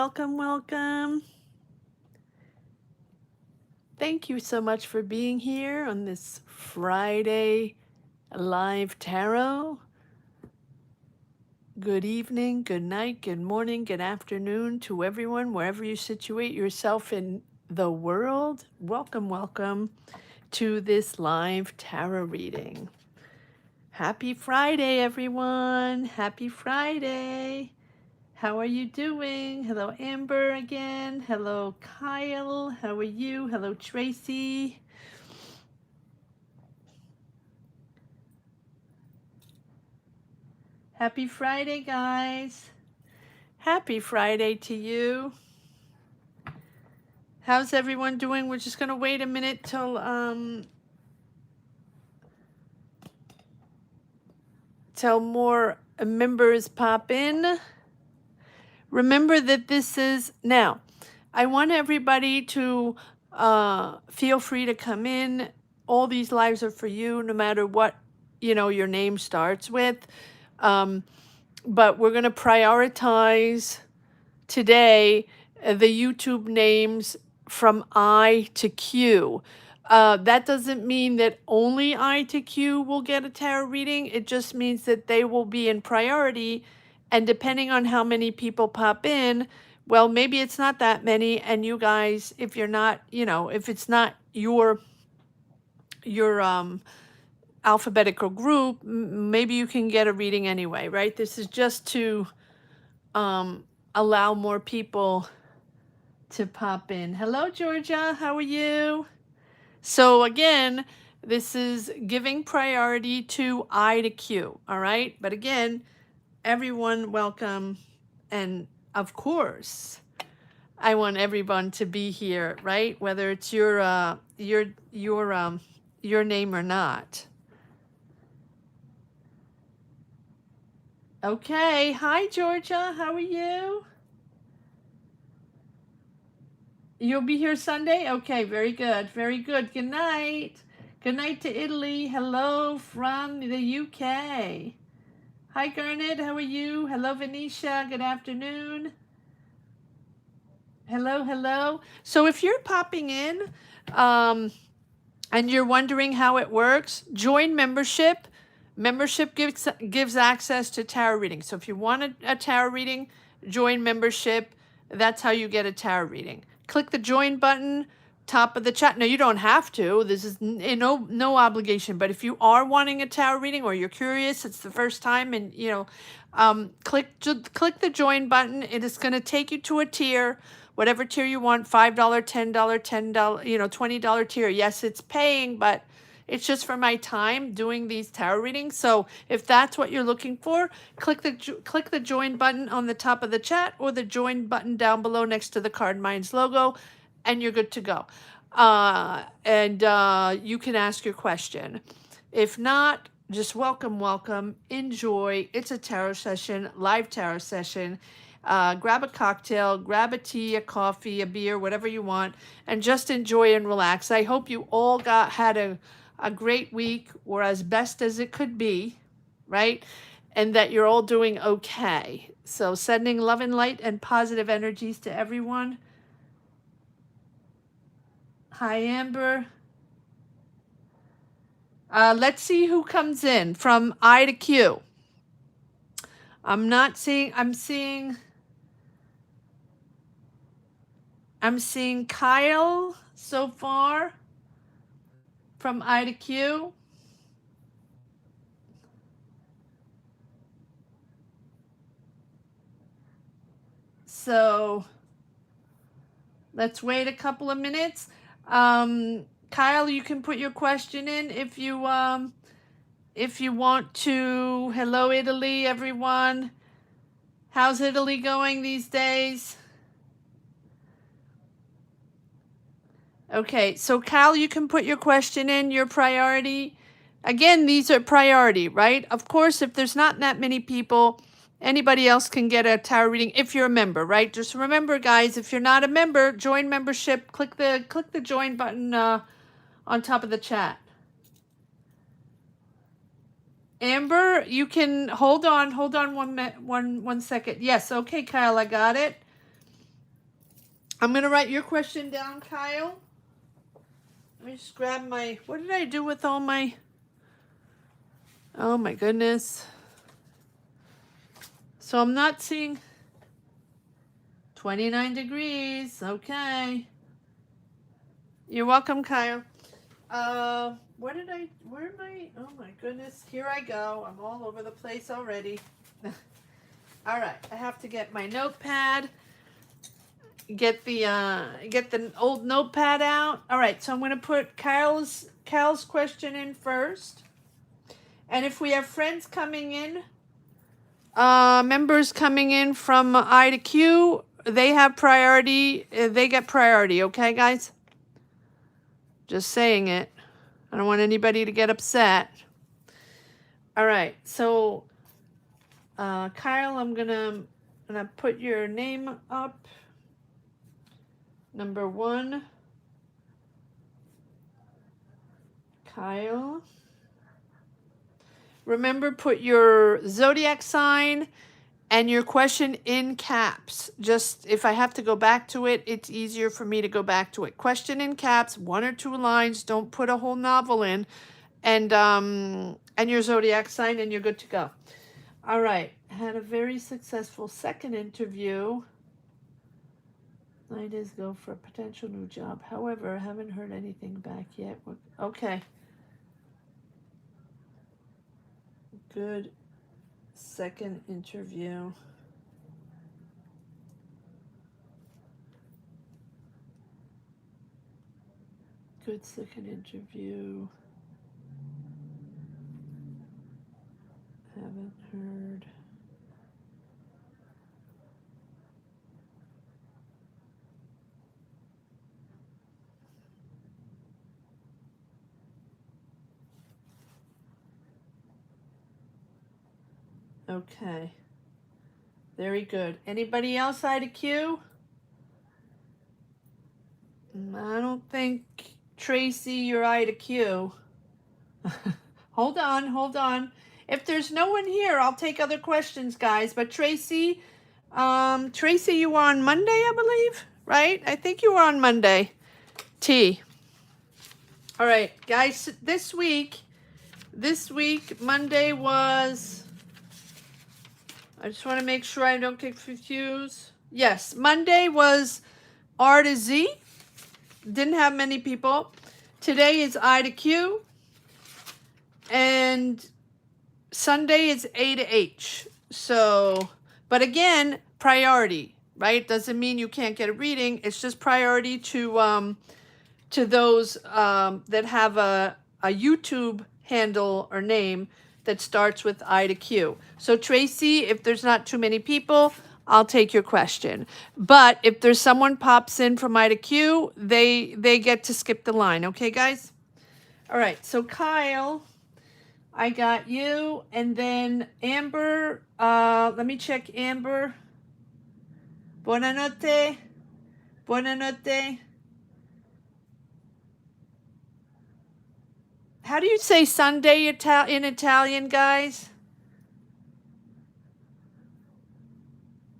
welcome, welcome. Thank you so much for being here on this Friday live tarot. Good evening, good night, good morning, good afternoon to everyone, wherever you situate yourself in the world. Welcome, welcome to this live tarot reading. Happy Friday, everyone. Happy Friday. How are you doing? Hello, Amber again. Hello, Kyle. How are you? Hello, Tracy. Happy Friday, guys. Happy Friday to you. How's everyone doing? We're just going to wait a minute till more members pop in. Remember that this is now. I want everybody to feel free to come in. All these lives are for you, no matter what your name starts with. But we're going to prioritize today the YouTube names from I to Q. That doesn't mean that only I to Q will get a tarot reading. It just means that they will be in priority. And depending on how many people pop in, well, maybe it's not that many. And you guys, if you're not, if it's not your alphabetical group, maybe you can get a reading anyway, right? This is just to allow more people to pop in. Hello, Georgia. How are you? So again, this is giving priority to I to Q, all right? But again, everyone welcome. And of course, I want everyone to be here, right? Whether it's your name or not. Okay. Hi, Georgia. How are you? You'll be here Sunday? Okay, very good. Very good. Good night. Good night to Italy. Hello from the UK. Hi, Garnet. How are you? Hello, Venetia. Good afternoon. Hello, hello. So if you're popping in and you're wondering how it works, join membership. Membership gives access to tarot reading. So if you want a tarot reading, join membership. That's how you get a tarot reading. Click the join button, top of the chat. No, you don't have to. This is no obligation. But if you are wanting a tarot reading or you're curious, it's the first time, and click the join button. It is going to take you to a tier, whatever tier you want, $5, $10, $10, $20 tier. Yes, it's paying, but it's just for my time doing these tarot readings. So if that's what you're looking for, click the join button on the top of the chat or the join button down below next to the Card Minds logo, and you're good to go. You can ask your question. If not, just welcome, enjoy. It's a tarot session, live tarot session. Grab a cocktail, grab a tea, a coffee, a beer, whatever you want, and just enjoy and relax. I hope you all had a great week, or as best as it could be, right? And that you're all doing okay. So sending love and light and positive energies to everyone. Hi, Amber. Let's see who comes in from I to Q. I'm seeing Kyle so far from I to Q. So let's wait a couple of minutes. Kyle, you can put your question in if you want to. Hello, Italy, everyone. How's Italy going these days? Okay, so Kyle, you can put your question in, your priority. Again, these are priority, right? Of course, if there's not that many people, anybody else can get a tarot reading if you're a member, right? Just remember, guys, if you're not a member, join membership. Click the join button on top of the chat. Amber, you can hold on one second. Yes, okay, Kyle, I got it. I'm going to write your question down, Kyle. Let me just grab my, what did I do with all my, oh my goodness. So I'm not seeing 29 degrees. Okay. You're welcome, Kyle. Where am I? Oh my goodness. Here I go. I'm all over the place already. All right. I have to get my notepad. Get the old notepad out. All right. So I'm going to put Kyle's question in first. And if we have friends coming in, members coming in from I to Q, they have priority. They get priority. Okay, guys? Just saying it. I don't want anybody to get upset. All right. So, Kyle, I'm gonna put your name up. Number 1, Kyle. Remember, put your zodiac sign and your question in caps. Just if I have to go back to it, it's easier for me to go back to it. Question in caps, 1 or 2 lines. Don't put a whole novel in, and your zodiac sign, and you're good to go. All right. Had a very successful second interview. Ideas go for a potential new job. However, I haven't heard anything back yet. Okay. Good second interview. Good second interview. Haven't heard. Okay. Very good. Anybody else I to Q? I don't think, Tracy, you're I to Q. Hold on. If there's no one here, I'll take other questions, guys. But Tracy, Tracy, you were on Monday, I believe, right? I think you were on Monday. T. All right, guys, this week, Monday was, I just want to make sure I don't get confused. Yes, Monday was R to Z. Didn't have many people. Today is I to Q. And Sunday is A to H. So, but again, priority, right? Doesn't mean you can't get a reading. It's just priority to those that have a YouTube handle or name that starts with I to Q. So Tracy, if there's not too many people, I'll take your question. But if there's someone pops in from I to Q, they get to skip the line. Okay, guys? All right. So Kyle, I got you. And then Amber, let me check Amber. Buonanotte. Buonanotte. How do you say Sunday in Italian, guys?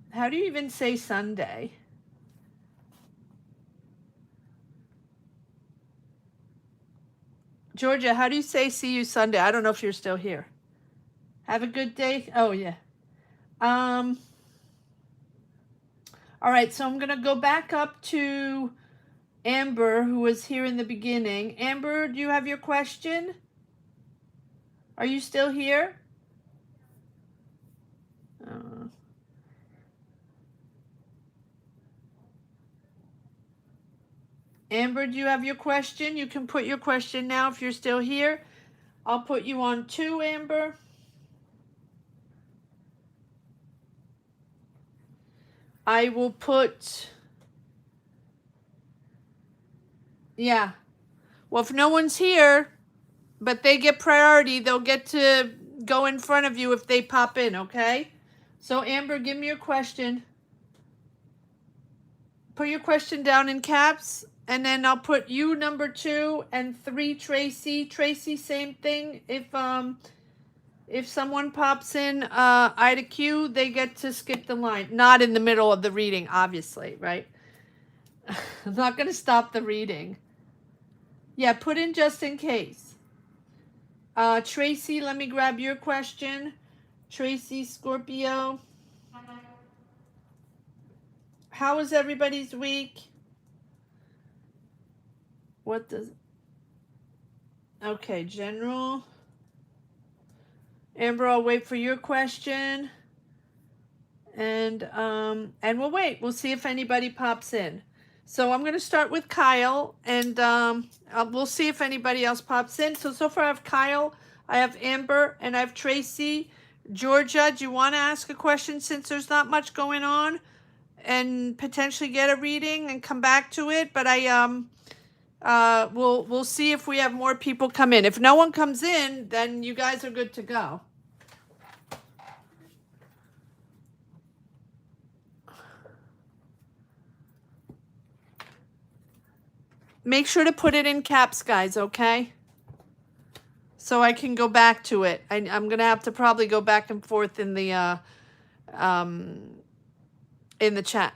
How do you even say Sunday? Georgia, how do you say see you Sunday? I don't know if you're still here. Have a good day. Oh, yeah. All right, so I'm going to go back up to Amber, who was here in the beginning. Amber, do you have your question? Are you still here? Amber, do you have your question? You can put your question now if you're still here. I'll put you on 2, Amber. I will put, yeah. Well, if no one's here, but they get priority, they'll get to go in front of you if they pop in, okay? So, Amber, give me your question. Put your question down in caps, and then I'll put you number 2 and 3 Tracy. Tracy, same thing. If someone pops in I to Q, they get to skip the line. Not in the middle of the reading, obviously, right? I'm not going to stop the reading. Yeah, put in just in case. Tracy, let me grab your question. Tracy, Scorpio. How was everybody's week? What does... Okay, general. Amber, I'll wait for your question. And we'll wait. We'll see if anybody pops in. So I'm going to start with Kyle, and we'll see if anybody else pops in. So far I have Kyle, I have Amber, and I have Tracy. Georgia, do you want to ask a question since there's not much going on, and potentially get a reading and come back to it? But we'll see if we have more people come in. If no one comes in, then you guys are good to go. Make sure to put it in caps, guys, okay? So I can go back to it. I'm going to have to probably go back and forth in the chat.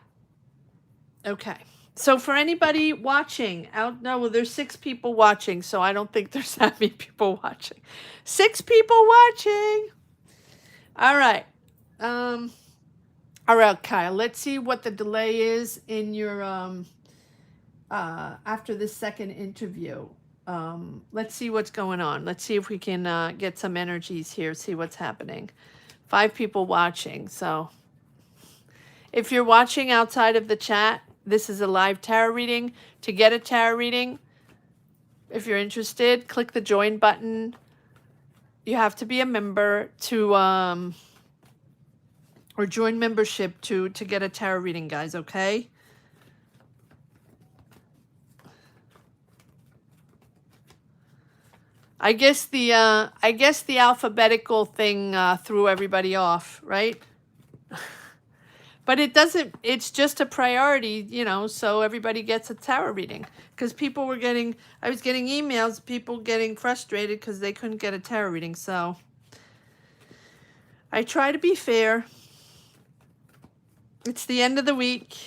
Okay. So for anybody watching out, no, well, there's 6 people watching, so I don't think there's that many people watching. 6 people watching. All right. All right, Kyle, let's see what the delay is in your after this second interview. Let's see what's going on. Let's see if we can get some energies here, see what's happening. 5 people watching. So if you're watching outside of the chat, this is a live tarot reading. To get a tarot reading, if you're interested, click the join button. You have to be a member to or join membership to get a tarot reading, guys, okay? I guess the alphabetical thing threw everybody off, right? But it doesn't, it's just a priority, you know, so everybody gets a tarot reading. Because people were getting, I was getting emails, people getting frustrated because they couldn't get a tarot reading. So I try to be fair. It's the end of the week.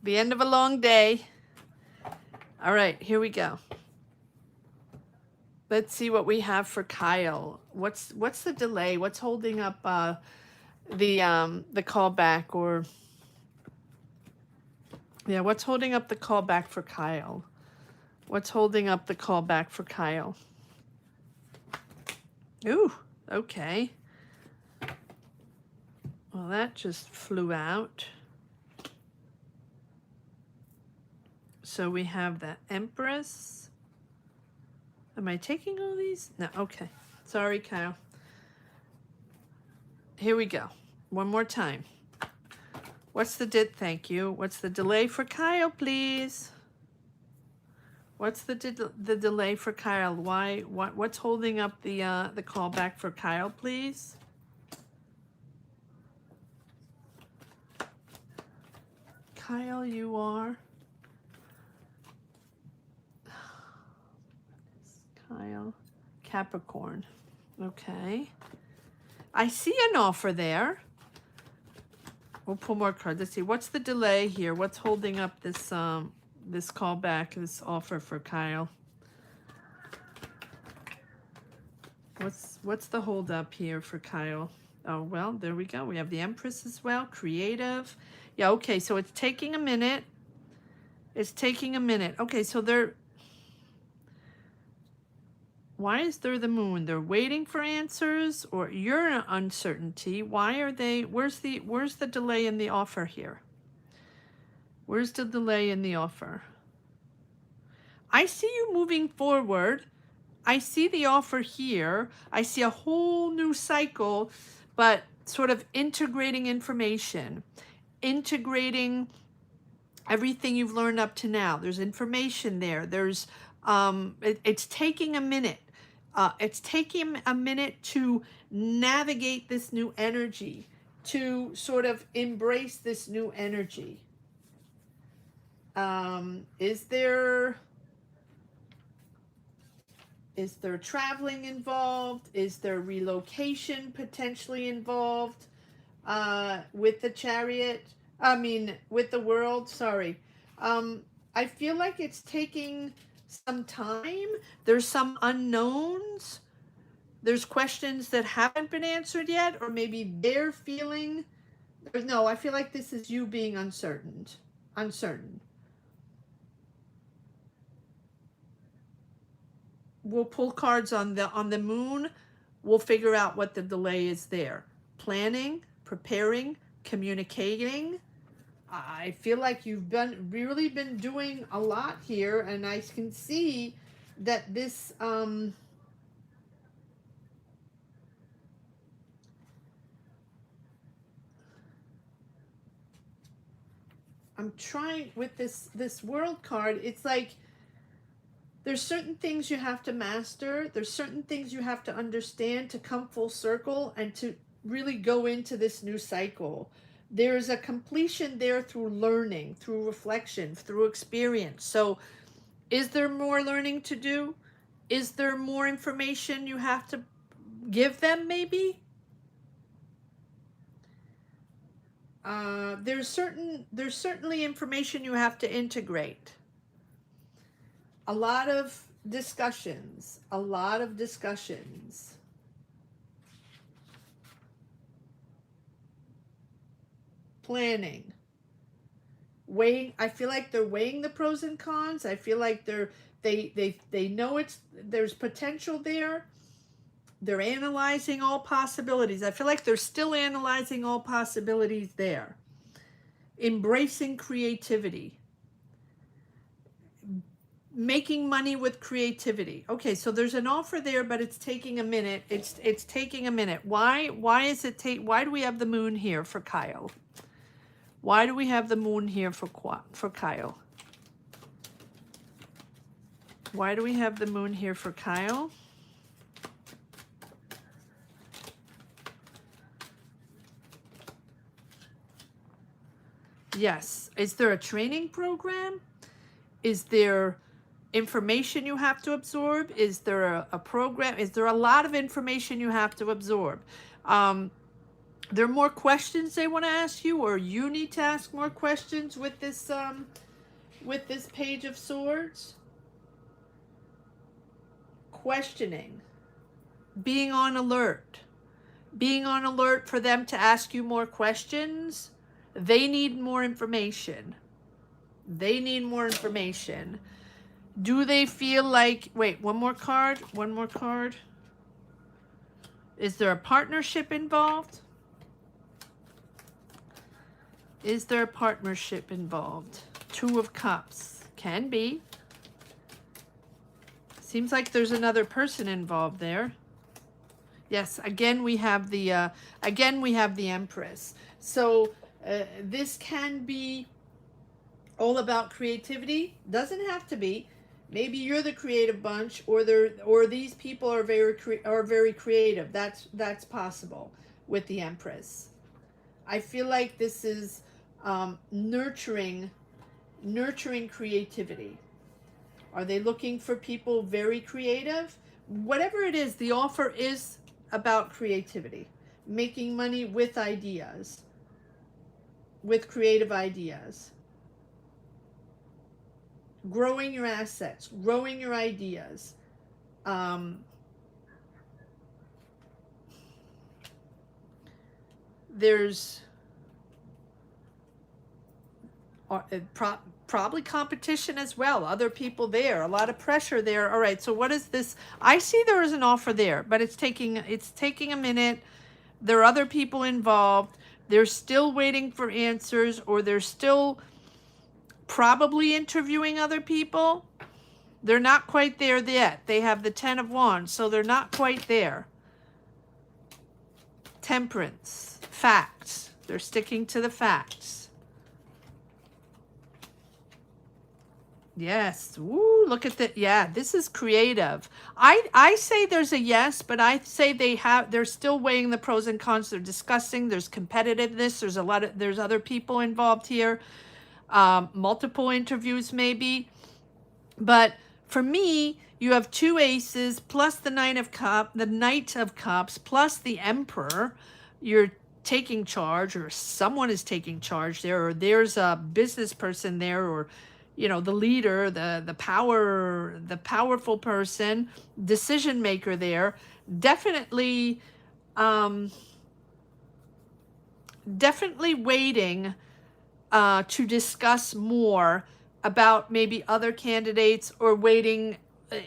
The end of a long day. All right, here we go. Let's see what we have for Kyle. What's the delay? What's holding up the callback, or yeah, what's holding up the callback for Kyle? What's holding up the callback for Kyle? Ooh, okay. Well, that just flew out. So we have the Empress. Am I taking all these? No, okay. Sorry, Kyle. Here we go. One more time. What's the thank you. What's the delay for Kyle, please? What's the delay for Kyle? What's holding up the callback for Kyle, please? Kyle, you are Kyle, Capricorn. Okay. I see an offer there. We'll pull more cards. Let's see. What's the delay here? What's holding up this this callback, this offer for Kyle? What's the hold up here for Kyle? Oh, well, there we go. We have the Empress as well. Creative. Yeah, okay. So it's taking a minute. It's taking a minute. Okay, so they're... Why is there the Moon? They're waiting for answers, or you're in uncertainty. Why are they... Where's the delay in the offer here? Where's the delay in the offer? I see you moving forward. I see the offer here. I see a whole new cycle, but sort of integrating information, integrating everything you've learned up to now. There's information there. There's it's taking a minute. It's taking a minute to navigate this new energy, to sort of embrace this new energy. Is there traveling involved? Is there relocation potentially involved with the Chariot? I mean, with the world, sorry. I feel like it's taking some time. There's some unknowns. There's questions that haven't been answered yet, or maybe they're feeling. No, I feel like this is you being uncertain. Uncertain. We'll pull cards on the moon. We'll figure out what the delay is there. Planning, preparing, communicating. I feel like you've really been doing a lot here, and I can see that this I'm trying with this world card. It's like there's certain things you have to master. There's certain things you have to understand to come full circle and to really go into this new cycle. There's a completion there through learning, through reflection, through experience. So is there more learning to do? Is there more information you have to give them, maybe? There's certainly information you have to integrate. A lot of discussions. Planning. Weighing. I feel like they're weighing the pros and cons. I feel like they know there's potential there. They're analyzing all possibilities. I feel like they're still analyzing all possibilities there. Embracing creativity. Making money with creativity. Okay, so there's an offer there, but it's taking a minute. It's taking a minute. Why is it why do we have the moon here for Kyle? Why do we have the moon here for Kyle? Why do we have the moon here for Kyle? Yes. Is there a training program? Is there information you have to absorb? Is there a program? Is there a lot of information you have to absorb? There are more questions they want to ask you, or you need to ask more questions with this Page of Swords. Questioning. Being on alert. Being on alert for them to ask you more questions. They need more information. They need more information. Do they feel like, wait, one more card? Is there a partnership involved? Is there a partnership involved? Two of Cups. Can be. Seems like there's another person involved there. Yes, again we have the Empress. So this can be all about creativity. Doesn't have to be. Maybe you're the creative bunch, or these people are very creative. That's possible with the Empress. I feel like this is nurturing creativity. Are they looking for people very creative? Whatever it is, the offer is about creativity, making money with ideas, with creative ideas, growing your assets, growing your ideas. There's probably competition as well. Other people there, a lot of pressure there. All right, so what is this? I see there is an offer there, but it's taking a minute. There are other people involved. They're still waiting for answers, or they're still probably interviewing other people. They're not quite there yet. They have the 10 of Wands, so they're not quite there. Temperance, facts. They're sticking to the facts. Yes. Woo, look at that. Yeah, this is creative. I say there's a yes, but I say they're still weighing the pros and cons. They're discussing. There's competitiveness. There's other people involved here. Multiple interviews maybe. But for me, you have two aces plus the Knight of Cups, plus the Emperor. You're taking charge, or someone is taking charge there, or there's a business person there, or the leader, the powerful person, decision maker there. Definitely um definitely waiting to discuss more about maybe other candidates, or waiting. uh,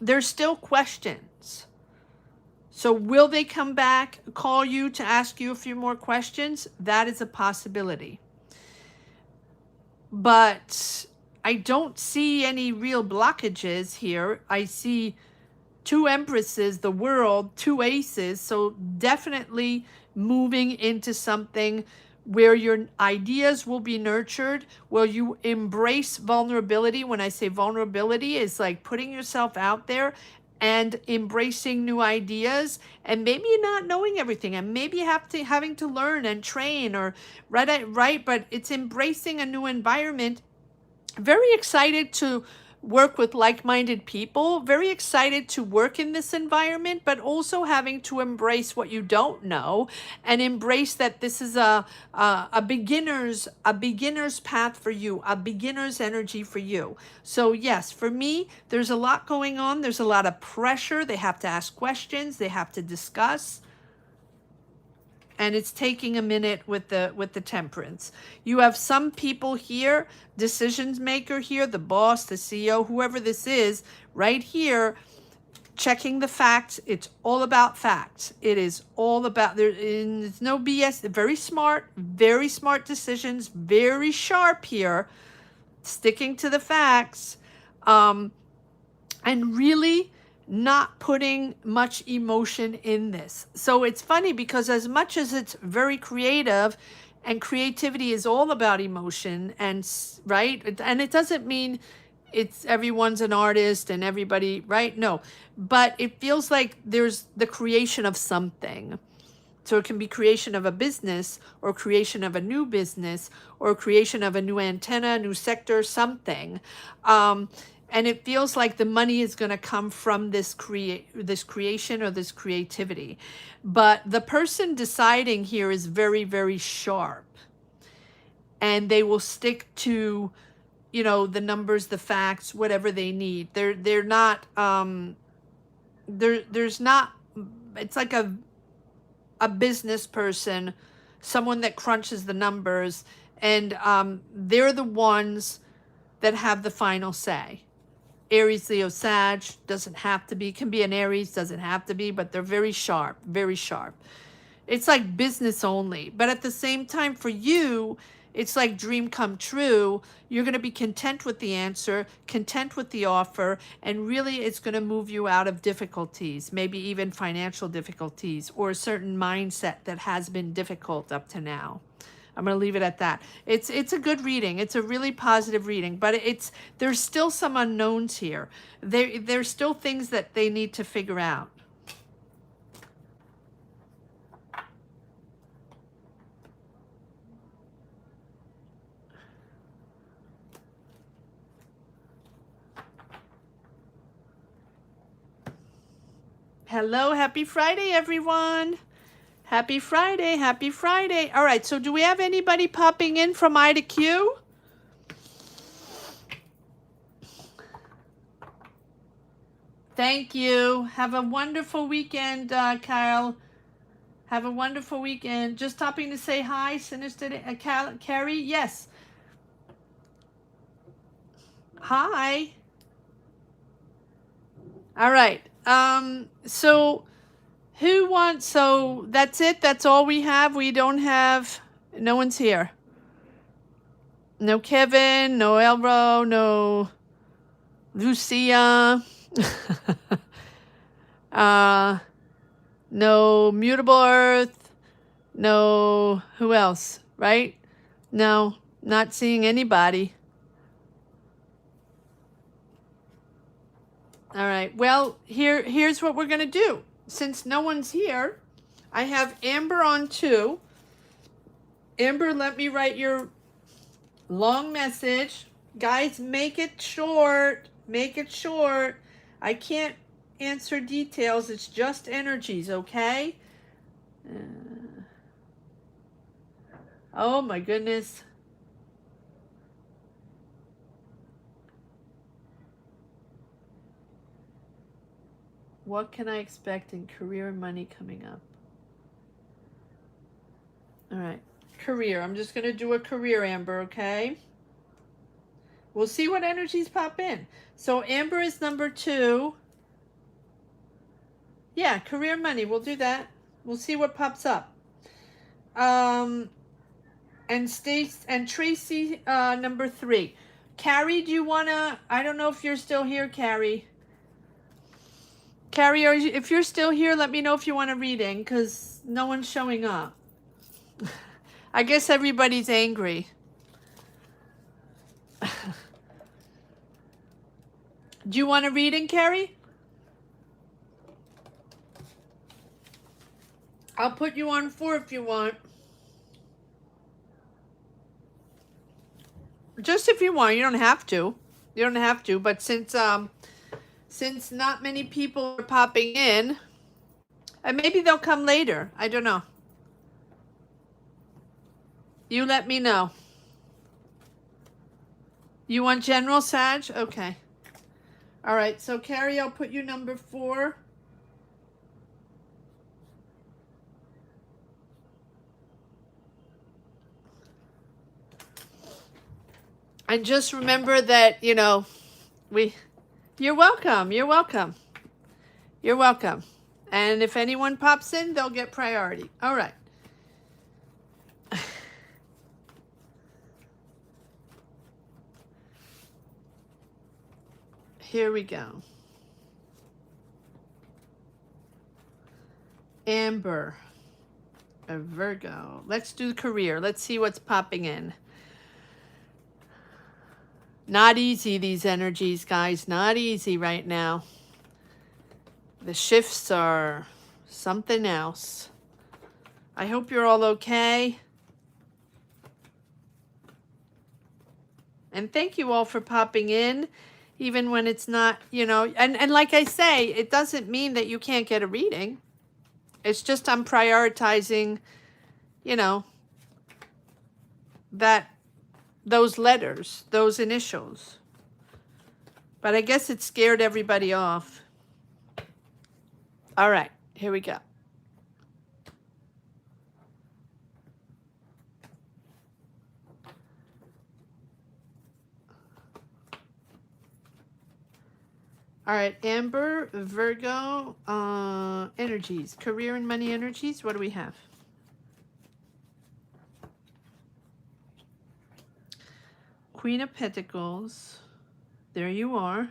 there's still questions. So will they come back, call you to ask you a few more questions? That is a possibility. But I don't see any real blockages here. I see two empresses, the world, two aces. So definitely moving into something where your ideas will be nurtured, where you embrace vulnerability. When I say vulnerability, is like putting yourself out there and embracing new ideas, and maybe not knowing everything, and maybe having to learn and train, or right, but it's embracing a new environment. Very excited to work with like-minded people, very excited to work in this environment, but also having to embrace what you don't know, and embrace that this is a beginner's path for you, a beginner's energy for you. So yes, for me, there's a lot going on. There's a lot of pressure. They have to ask questions, they have to discuss, and it's taking a minute with the temperance. You have some people here, decisions maker here, the boss, the CEO, whoever this is, right here, checking the facts. It's all about facts. It is all about, there's no BS. Very smart decisions, very sharp here, sticking to the facts, and really not putting much emotion in this. So it's funny, because as much as it's very creative, and creativity is all about emotion, and right, and it doesn't mean it's everyone's an artist and everybody, right? No, but it feels like there's the creation of something. So it can be creation of a business, or creation of a new business, or creation of a new antenna, new sector, something. And it feels like the money is going to come from this creation, or this creativity. But the person deciding here is very, very sharp, and they will stick to, the numbers, the facts, whatever they need. They're not there's not, it's like a business person, someone that crunches the numbers, and they're the ones that have the final say. Aries, Leo, Sag, doesn't have to be, can be an Aries, doesn't have to be, but they're very sharp, very sharp. It's like business only, but at the same time for you, it's like dream come true. You're going to be content with the answer, content with the offer, and really it's going to move you out of difficulties, maybe even financial difficulties, or a certain mindset that has been difficult up to now. I'm going to leave it at that. It's a good reading. It's a really positive reading, but there's still some unknowns here. There's still things that they need to figure out. Hello, happy Friday, everyone. Happy Friday, happy Friday. All right, so do we have anybody popping in from I to Q? Thank you. Have a wonderful weekend, Kyle. Have a wonderful weekend. Just stopping to say hi, Sinister Carrie. Yes. Hi. All right. So who wants, so that's it? That's all we have? We don't have, no one's here. No Kevin, no Elro, no Lucia. No Mutable Earth. No, who else, right? No, not seeing anybody. All right, well, here's what we're going to do. Since no one's here, I have Amber on 2. Amber, let me write your long message. Guys, make it short. Make it short. I can't answer details. It's just energies, okay? Uh, oh my goodness. What can I expect in career and money coming up? All right. Career. I'm just going to do a career, Amber, okay? We'll see what energies pop in. So Amber is number 2. Yeah, career money. We'll do that. We'll see what pops up. And Stace and Tracy, number 3. Carrie, do you wanna? I don't know if you're still here, Carrie. Carrie, if you're still here, let me know if you want a reading, because no one's showing up. I guess everybody's angry. Do you want a reading, Carrie? I'll put you on 4 if you want. Just if you want. You don't have to. You don't have to. But since not many people are popping in, and maybe they'll come later. I don't know. You let me know. You want general, Sag? Okay. All right. So Carrie, I'll put you number 4. And just remember that, you know, you're welcome. You're welcome. You're welcome. And if anyone pops in, they'll get priority. All right. Here we go. Amber, a Virgo. Let's do career. Let's see what's popping in. Not easy, these energies, guys. Not easy right now. The shifts are something else. I hope you're all okay. And thank you all for popping in, even when it's not, you know, and like I say, it doesn't mean that you can't get a reading. It's just I'm prioritizing, you know, those letters, those initials. But I guess it scared everybody off. All right, here we go. All right, Amber, Virgo, energies, career and money energies. What do we have? Queen of Pentacles. There you are.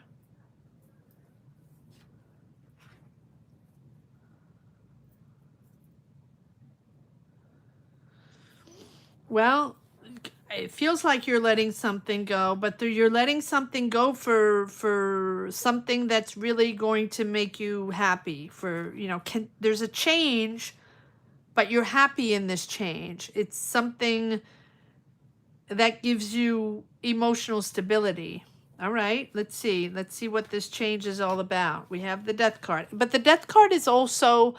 Well, it feels like you're letting something go, but you're letting something go for something that's really going to make you happy. For, you know, there's a change, but you're happy in this change. It's something that gives you emotional stability. All right, let's see what this change is all about. We have the Death card, but the Death card is also,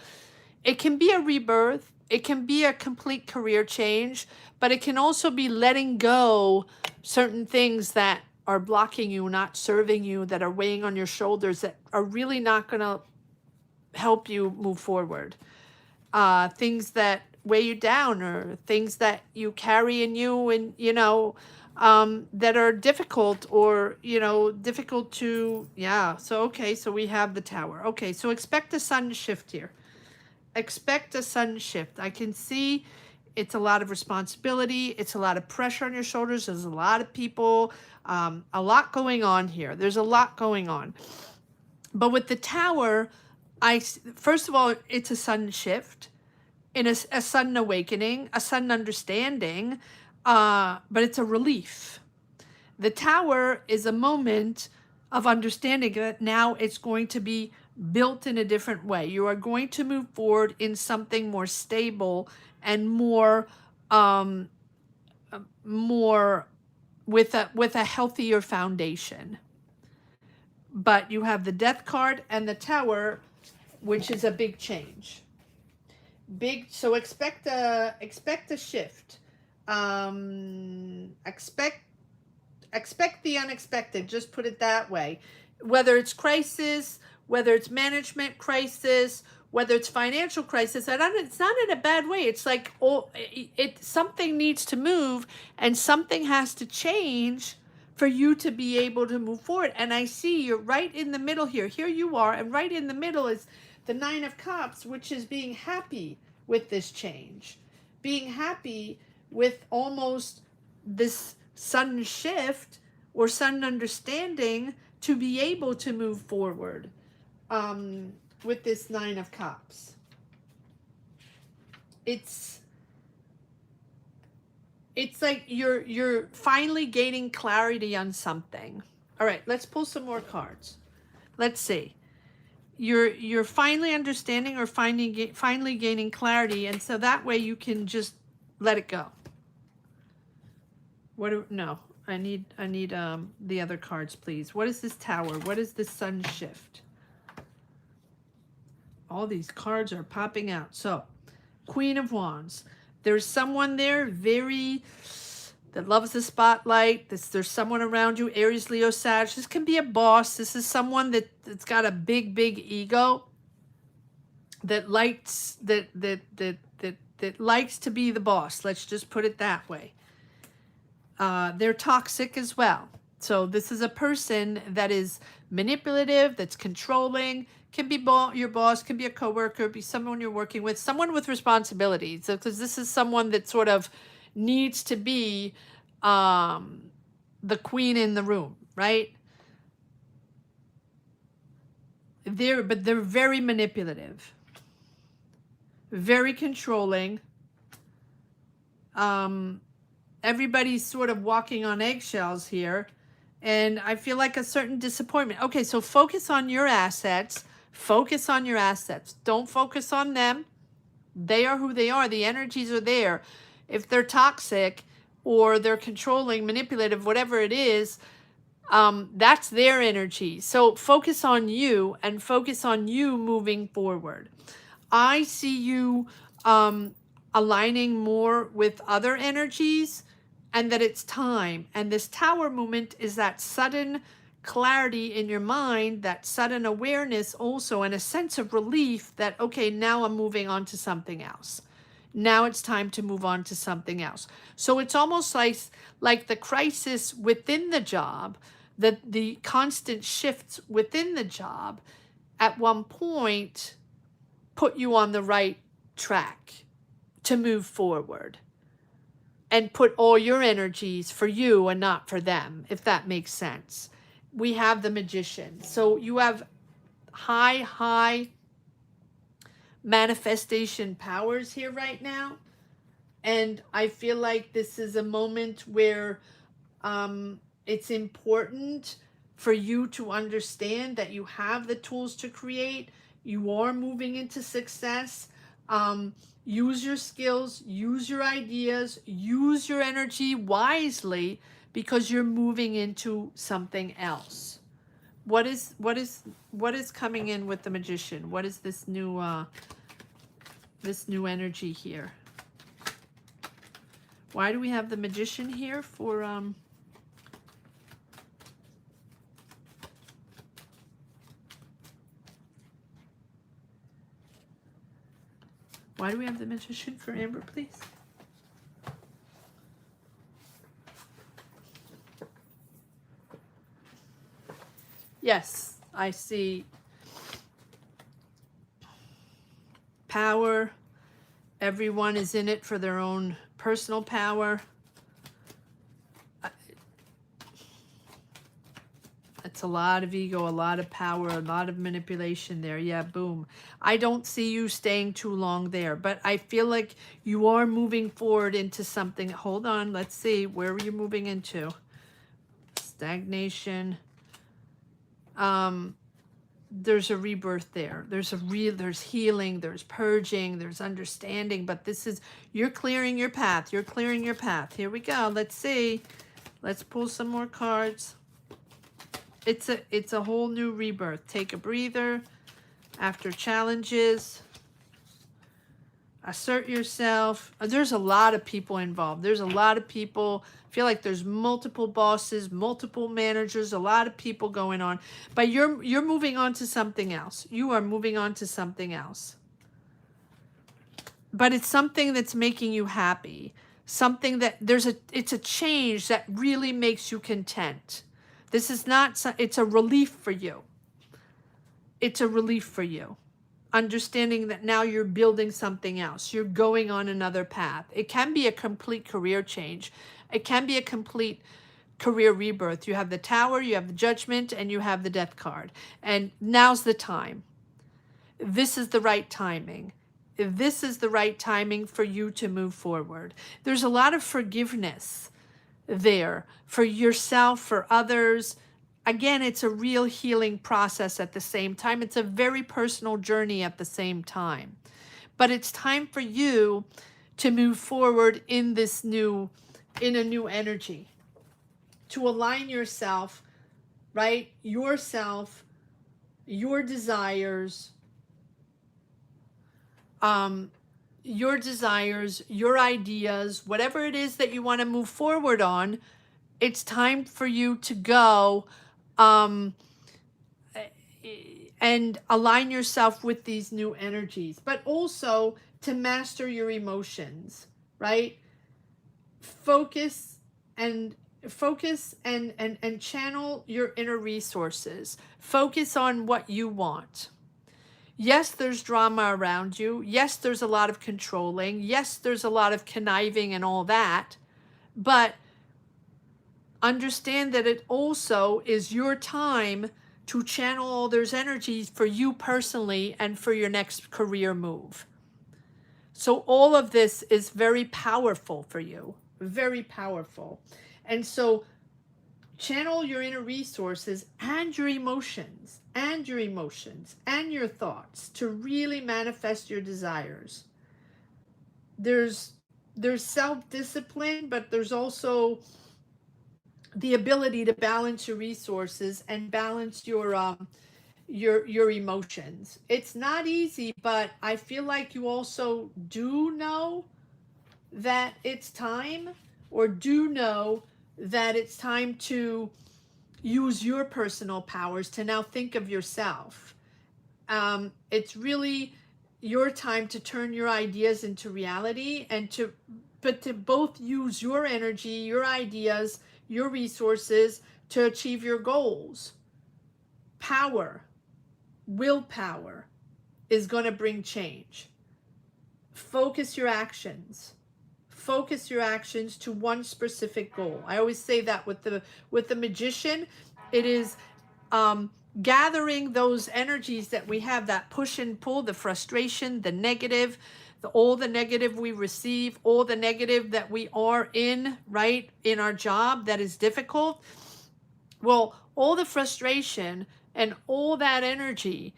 it can be a rebirth, it can be a complete career change, but it can also be letting go certain things that are blocking you, not serving you, that are weighing on your shoulders, that are really not going to help you move forward. Things that weigh you down, or things that you carry in you, and, you know, that are difficult, or, you know, difficult to, yeah. So, okay, so we have the Tower. Okay, so expect a sudden shift here. Expect a sudden shift. I can see it's a lot of responsibility. It's a lot of pressure on your shoulders. There's a lot of people, a lot going on here. There's a lot going on. But with the Tower, first of all, it's a sudden shift, in a sudden awakening, a sudden understanding, but it's a relief. The Tower is a moment of understanding that now it's going to be built in a different way. You are going to move forward in something more stable and more with a healthier foundation. But you have the Death card and the Tower, which is a big change. big, so expect a shift. Expect the unexpected, just put it that way. Whether it's crisis, whether it's management crisis, whether it's financial crisis, and it's not in a bad way. It's like, oh, something needs to move and something has to change for you to be able to move forward. And I see you're right in the middle here. Here you are, and right in the middle is the Nine of Cups, which is being happy with this change, being happy with almost this sudden shift or sudden understanding to be able to move forward with this Nine of Cups. It's like you're finally gaining clarity on something. All right, let's pull some more cards. Let's see. You're finally understanding or finally gaining clarity, and so that way you can just let it go. No, I need the other cards, please. What is this Tower? What is this Sun shift? All these cards are popping out. So, Queen of Wands. There's someone there that loves the spotlight. There's someone around you, Aries, Leo, Sag. This can be a boss. This is someone that's got a big ego, that likes that likes to be the boss. Let's just put it that way. They're toxic as well. So this is a person that is manipulative, that's controlling, can be your boss, can be a coworker, be someone you're working with, someone with responsibilities. So, because this is someone that sort of needs to be the queen in the room, right? But they're very manipulative, very controlling. Everybody's sort of walking on eggshells here, and I feel like a certain disappointment. Okay, so focus on your assets. Focus on your assets. Don't focus on them. They are who they are. The energies are there. If they're toxic or they're controlling, manipulative, whatever it is, that's their energy. So focus on you and focus on you moving forward. I see you aligning more with other energies, and that it's time. And this Tower movement is that sudden clarity in your mind, that sudden awareness also, and a sense of relief that, okay, now I'm moving on to something else. Now it's time to move on to something else. So it's almost like the crisis within the job, the constant shifts within the job at one point put you on the right track to move forward and put all your energies for you and not for them, if that makes sense. We have the Magician. So you have high manifestation powers here right now. And I feel like this is a moment where it's important for you to understand that you have the tools to create. You are moving into success. Use your skills, use your ideas, use your energy wisely, because you're moving into something else. What is coming in with the Magician? What is this new energy here? Why do we have the Magician here for why do we have the Magician for Amber, please? Yes, I see power. Everyone is in it for their own personal power. It's a lot of ego, a lot of power, a lot of manipulation there. Yeah, boom. I don't see you staying too long there, but I feel like you are moving forward into something. Hold on, let's see. Where are you moving into? Stagnation. There's a rebirth there. There's healing, there's purging, there's understanding, but you're clearing your path. You're clearing your path. Here we go. Let's see. Let's pull some more cards. It's a whole new rebirth. Take a breather after challenges. Assert yourself. There's a lot of people involved. There's a lot of people. I feel like there's multiple bosses, multiple managers, a lot of people going on. But you're moving on to something else. You are moving on to something else. But it's something that's making you happy. Something that it's a change that really makes you content. This is not, it's a relief for you. It's a relief for you. Understanding that now you're building something else. You're going on another path. It can be a complete career change. It can be a complete career rebirth. You have the Tower, you have the Judgment, and you have the Death card. And now's the time. This is the right timing. This is the right timing for you to move forward. There's a lot of forgiveness there for yourself, for others. Again, it's a real healing process at the same time. It's a very personal journey at the same time. But it's time for you to move forward in a new energy. To align yourself, right? Yourself, your desires, your ideas, whatever it is that you want to move forward on, it's time for you to go and align yourself with these new energies, but also to master your emotions, right? Focus and channel your inner resources. Focus on what you want. Yes, there's drama around you. Yes, there's a lot of controlling. Yes, there's a lot of conniving and all that. But understand that it also is your time to channel all those energies for you personally and for your next career move. So all of this is very powerful for you. Very powerful. And so channel your inner resources and your emotions and your thoughts to really manifest your desires. There's self-discipline, but there's also the ability to balance your resources and balance your emotions. It's not easy, but I feel like you also do know that it's time, or do know that it's time to use your personal powers to now think of yourself. It's really your time to turn your ideas into reality, and to both use your energy, your ideas, your resources to achieve your goals. Power, willpower is going to bring change. Focus your actions. Focus your actions to one specific goal. I always say that with the magician, it is gathering those energies that we have, that push and pull, the frustration, the negative, all the negative we receive, all the negative that we are in, right, in our job that is difficult. Well, all the frustration and all that energy,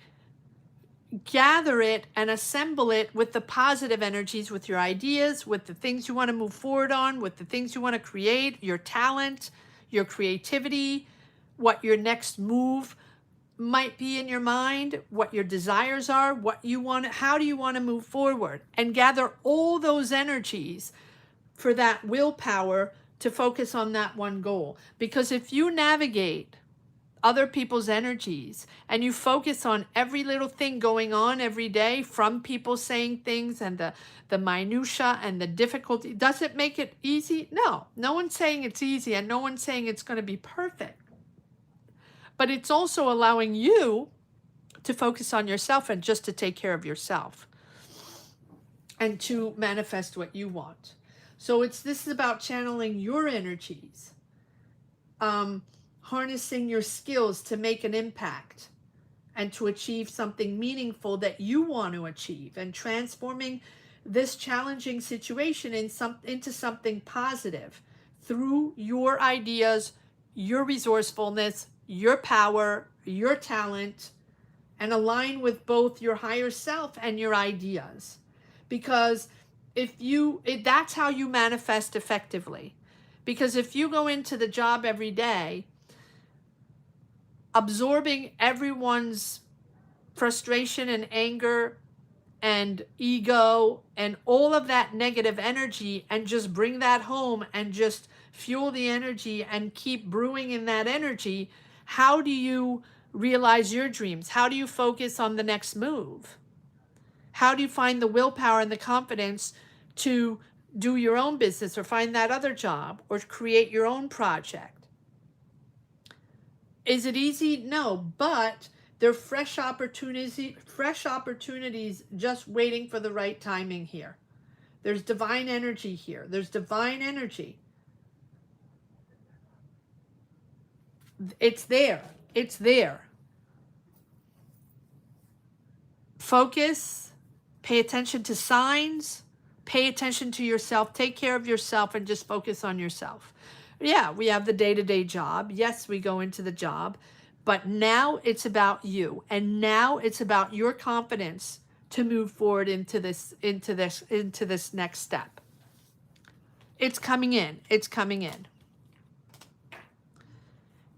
gather it and assemble it with the positive energies, with your ideas, with the things you want to move forward on, with the things you want to create, your talent, your creativity, what your next move might be in your mind, what your desires are, what you want, how do you want to move forward, and gather all those energies for that willpower to focus on that one goal. Because if you navigate other people's energies and you focus on every little thing going on every day, from people saying things and the minutia and the difficulty, does it make it easy? No one's saying it's easy, and no one's saying it's going to be perfect. But it's also allowing you to focus on yourself and just to take care of yourself and to manifest what you want. So this is about channeling your energies, harnessing your skills to make an impact and to achieve something meaningful that you want to achieve, and transforming this challenging situation into something positive through your ideas, your resourcefulness, your power, your talent, and align with both your higher self and your ideas. Because that's how you manifest effectively. Because if you go into the job every day absorbing everyone's frustration and anger and ego and all of that negative energy, and just bring that home and just fuel the energy and keep brewing in that energy, how do you realize your dreams? How do you focus on the next move? How do you find the willpower and the confidence to do your own business or find that other job or create your own project? Is it easy? No, but there are fresh opportunities just waiting for the right timing here. There's divine energy here. There's divine energy. It's there. It's there. Focus, pay attention to signs, pay attention to yourself, take care of yourself, and just focus on yourself. Yeah, we have the day-to-day job. Yes, we go into the job, but now it's about you. And now it's about your confidence to move forward into this next step. It's coming in. It's coming in.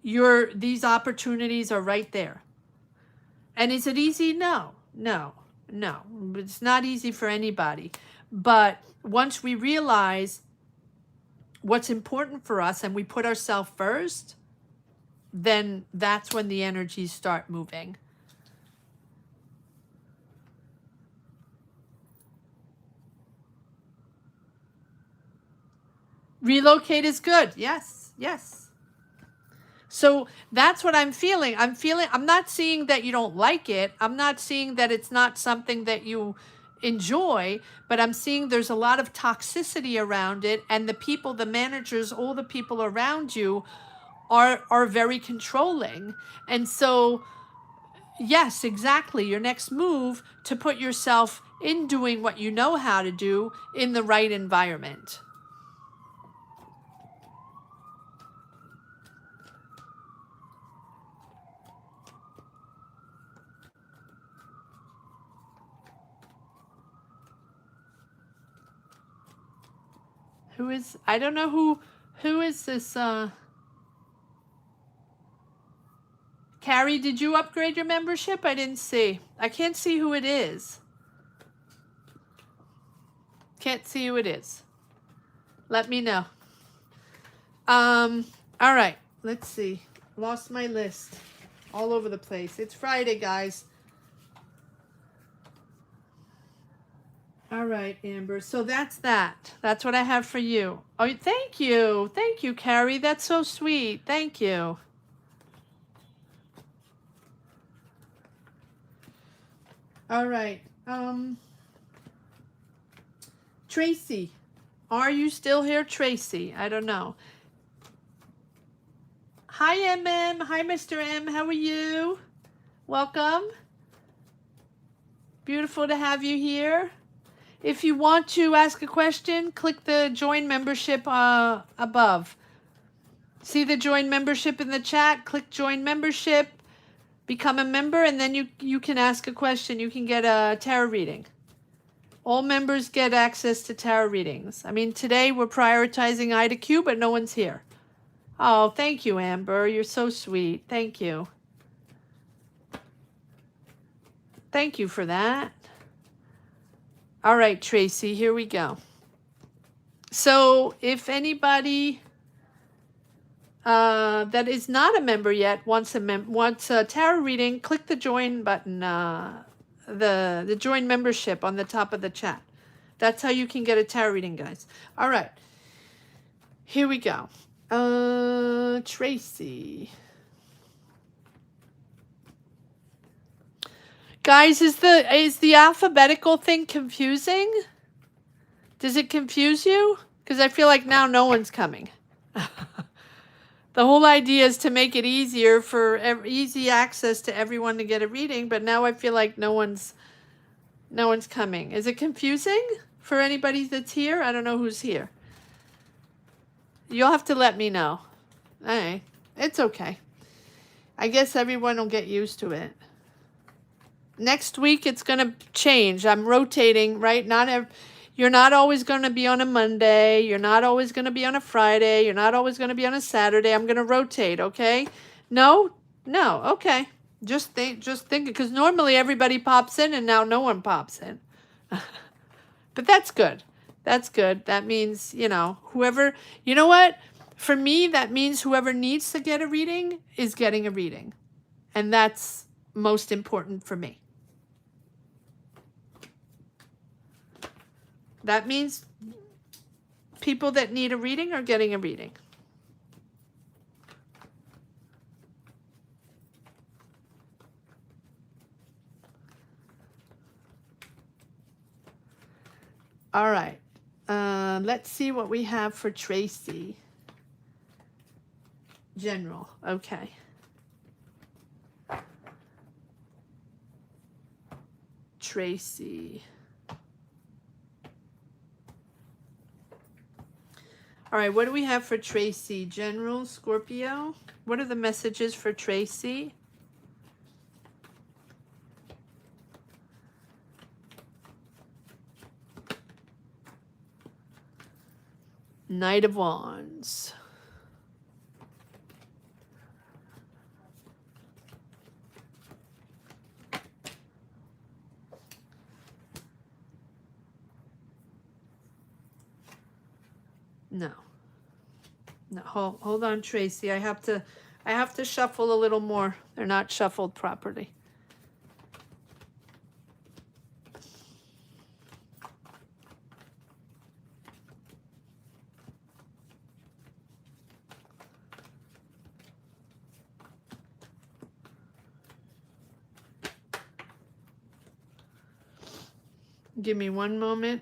These opportunities are right there. And is it easy? No. It's not easy for anybody. But once we realize what's important for us and we put ourselves first, then that's when the energies start moving. Relocate is good. Yes. So that's what I'm feeling. I'm not seeing that you don't like it. I'm not seeing that it's not something that you enjoy, but I'm seeing there's a lot of toxicity around it, and the people, the managers, all the people around you are very controlling. And so, yes, exactly. Your next move to put yourself in doing what you know how to do in the right environment. I don't know who is this, Carrie, did you upgrade your membership? I didn't see. I can't see who it is. Can't see who it is. Let me know. All right, let's see. Lost my list. All over the place. It's Friday, guys. All right, Amber. So that's that. That's what I have for you. Oh, thank you. Thank you, Carrie. That's so sweet. Thank you. All right. Tracy. Are you still here, Tracy? I don't know. Hi, MM. Hi, Mr. M. How are you? Welcome. Beautiful to have you here. If you want to ask a question, click the join membership above. See the join membership in the chat? Click join membership, become a member, and then you can ask a question. You can get a tarot reading. All members get access to tarot readings. I mean, today we're prioritizing IDQ, but no one's here. Oh, thank you, Amber. You're so sweet. Thank you. Thank you for that. All right, Tracy, here we go. So if anybody that is not a member yet wants a tarot reading, click the join button, the join membership on the top of the chat. That's how you can get a tarot reading, guys. All right, here we go. Tracy. Guys, is the alphabetical thing confusing? Does it confuse you? Because I feel like now no one's coming. The whole idea is to make it easier for easy access to everyone to get a reading, but now I feel like no one's coming. Is it confusing for anybody that's here? I don't know who's here. You'll have to let me know. All right, it's okay. I guess everyone will get used to it. Next week, it's going to change. I'm rotating, right? You're not always going to be on a Monday. You're not always going to be on a Friday. You're not always going to be on a Saturday. I'm going to rotate, okay? No, okay. Just think, because normally everybody pops in and now no one pops in. But that's good. That's good. That means, whoever, you know what? For me, that means whoever needs to get a reading is getting a reading. And that's most important for me. That means people that need a reading are getting a reading. All right. Let's see what we have for Tracy. General. Okay. Tracy. All right, what do we have for Tracy? General, Scorpio. What are the messages for Tracy? Knight of Wands. No. No, hold on, Tracy. I have to shuffle a little more. They're not shuffled properly. Give me one moment.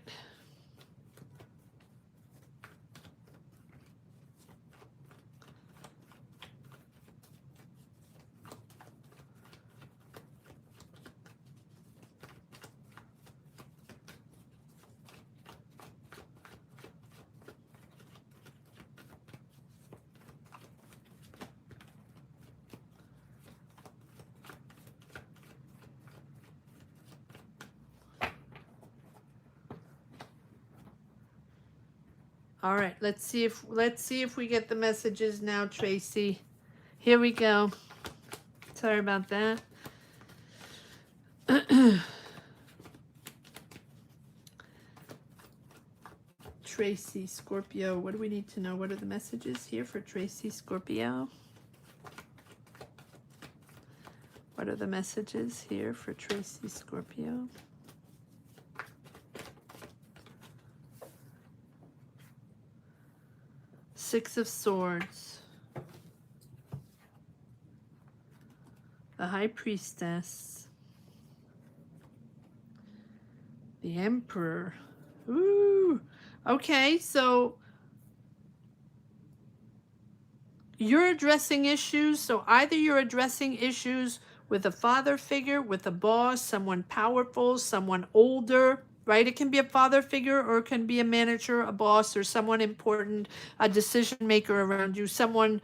All right, let's see if we get the messages now, Tracy. Here we go. Sorry about that. Tracy, Scorpio. What do we need to know? What are the messages here for Tracy, Scorpio? What are the messages here for Tracy, Scorpio? Six of Swords. The High Priestess. The Emperor. Ooh. Okay, so you're addressing issues. So either you're addressing issues with a father figure, with a boss, someone powerful, someone older, right? It can be a father figure, or it can be a manager, a boss, or someone important, a decision maker around you, someone